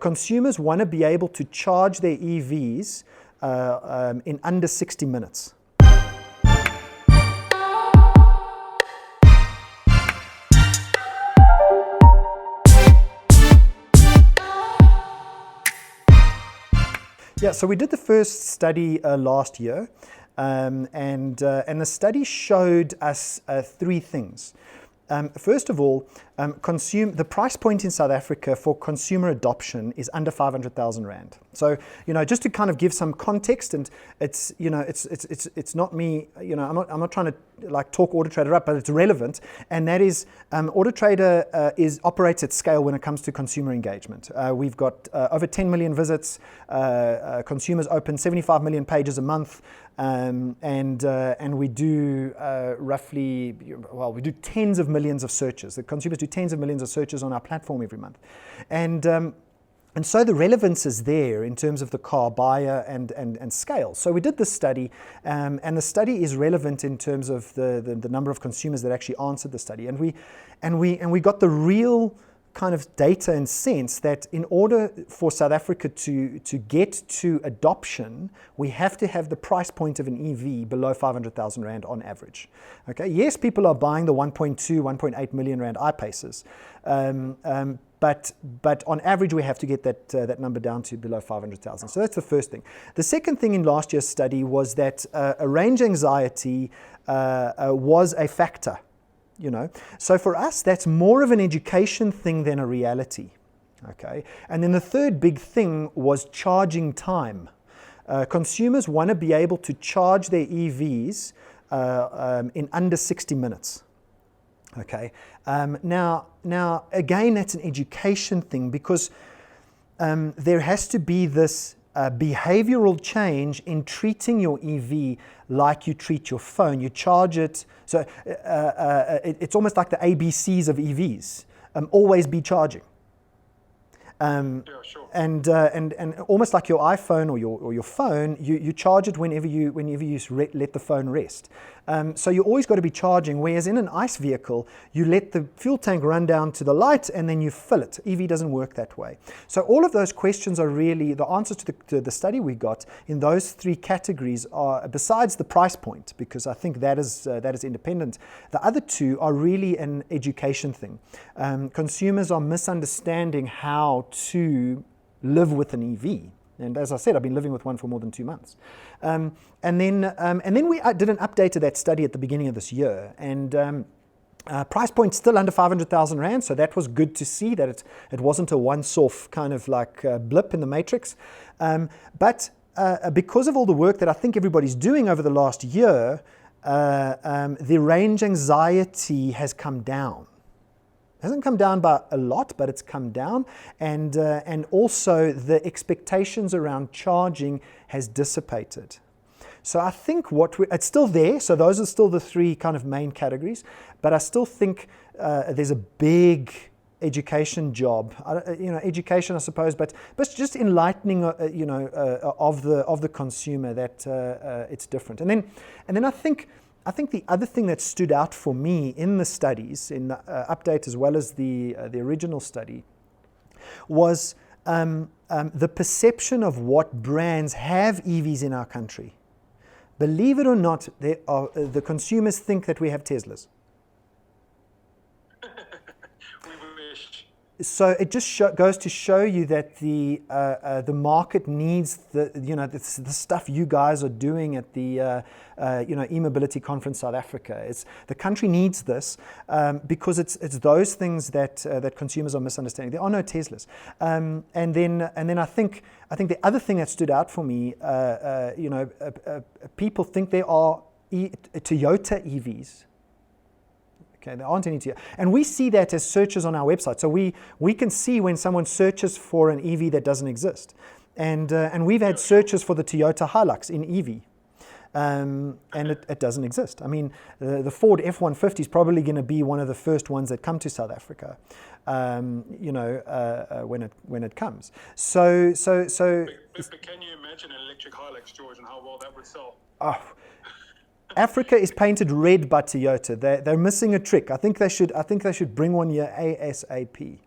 Consumers want to be able to charge their EVs in under 60 minutes. Yeah, so we did the first study last year, and the study showed us three things. First of all, the price point in South Africa for consumer adoption is under 500,000 Rand. So, just to kind of give some context, and it's not me, I'm not trying to like talk AutoTrader up, but it's relevant, and that is AutoTrader operates at scale when it comes to consumer engagement. We've got over 10 million visits, consumers open 75 million pages a month, and we do we do tens of millions of searches. The consumers do tens of millions of searches on our platform every month, and so the relevance is there in terms of the car buyer and scale. So we did this study, and the study is relevant in terms of the number of consumers that actually answered the study, and we got the real kind of data and sense that in order for South Africa to get to adoption, we have to have the price point of an EV below 500,000 Rand on average. Okay, yes, people are buying the 1.2, 1.8 million Rand iPaces, but on average we have to get that number down to below 500,000. So that's the first thing. The second thing in last year's study was that range anxiety was a factor. So for us, that's more of an education thing than a reality. Okay, and then the third big thing was charging time. Consumers want to be able to charge their EVs in under 60 minutes. Okay, now again, that's an education thing because there has to be this behavioral change in treating your EV like you treat your phone. You charge it, so it's almost like the ABCs of EVs. Always be charging. Yeah, sure. And almost like your iPhone or your phone, you charge it whenever you let the phone rest. So you always got to be charging. Whereas in an ICE vehicle, you let the fuel tank run down to the light and then you fill it. EV doesn't work that way. So all of those questions are really the answers to the study we got in those three categories are, besides the price point, because I think that is independent. The other two are really an education thing. Consumers are misunderstanding how to live with an EV. And as I said, I've been living with one for more than 2 months. And then we did an update to that study at the beginning of this year. And price point still under 500,000 Rand, so that was good to see that it wasn't a once-off kind of like blip in the matrix. But because of all the work that I think everybody's doing over the last year, the range anxiety has come down. It hasn't come down by a lot, but it's come down, and also the expectations around charging has dissipated. So I think it's still there. So those are still the three kind of main categories, but I still think there's a big education job. Education, I suppose, but just enlightening, of the consumer that it's different. And then I think the other thing that stood out for me in the studies, in the update as well as the original study, was the perception of what brands have EVs in our country. Believe it or not, the consumers think that we have Teslas. So it just goes to show you that the market needs the stuff you guys are doing at the e-mobility conference South Africa. The country needs this because it's those things that consumers are misunderstanding. There are no Teslas, and then I think the other thing that stood out for me, people think there are Toyota EVs. Okay, there aren't any Toyota. And we see that as searches on our website. So we can see when someone searches for an EV that doesn't exist. And we've had searches for the Toyota Hilux in EV. And it doesn't exist. I mean, the Ford F-150 is probably going to be one of the first ones that come to South Africa, when it comes. So. But can you imagine an electric Hilux, George, and how well that would sell? Oh, Africa is painted red by Toyota. They're missing a trick. I think they should bring one here ASAP.